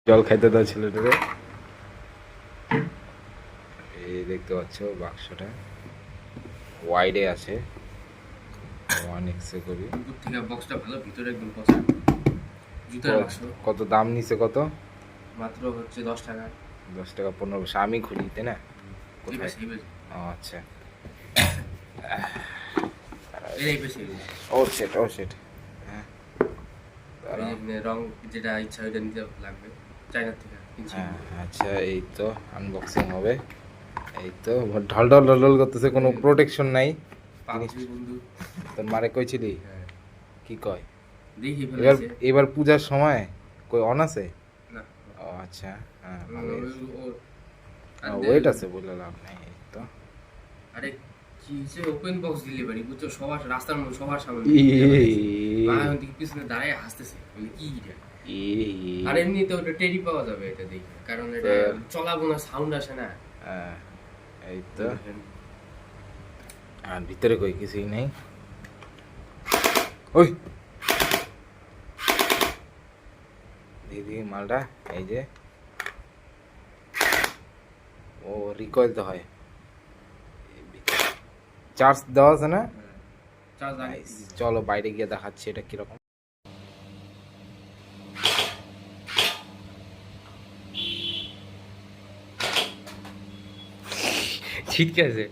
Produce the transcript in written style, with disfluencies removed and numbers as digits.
জল খাইতে দাও ছেলেটারে। এই দেখতে পাচ্ছ বাক্সটা ওয়াইডে আছে, 1x করি। দূর থেকে বক্সটা ভালো, ভিতরে একদম পচা জুতার বাক্স। কত দাম নিছে? কত? মাত্র হচ্ছে 10 টাকা। 10 টাকা 15 পয়সা। আমি খুলি তাই না? কোথায়? ও আচ্ছা, এই বেশি ও সেট ও সেট। হ্যাঁ রং যেটা ইচ্ছা ওইটা নিতে লাগবে চাইনা থেকে কিনছি। হ্যাঁ আচ্ছা, এই তো আনবক্সিং হবে। এই তো ঢল ঢল ঢল ঢল করতেছে, কোনো প্রোটেকশন নাই। পাবজি বন্ধু। তোর মারে কইছিলি? হ্যাঁ কি কয়? দেখি এবার ফেলেছে এবার পূজার সময় কই অন আছে? না। ও আচ্ছা, হ্যাঁ ভালো আর ওয়েট আছে বলে লাভ নাই। এই তো আরে কি হচ্ছে, ওপেন বক্স ডেলিভারি বুঝছো, সবার রাস্তার মধ্যে সবার সামনে মা এখন থেকে পিছনে দাঁড়ায় হাসতেছে, বলে কি এটা। আর এমনিতে ওটা টেরি পাওয়া যাবে এটা দেখে, কারণ এটা চলাবো না, সাউন্ড আসে না। এই তো। আর ভিতরে কই কিছুই নেই। ওই দিদি মালটা এই যে, ও রিকয়েল তো হয়, চার্জ দেওয়া আছে না? চার্জ লাগে। চলো বাইরে গিয়ে দেখাচ্ছি এটা কিরকম। ছিটকে আছে।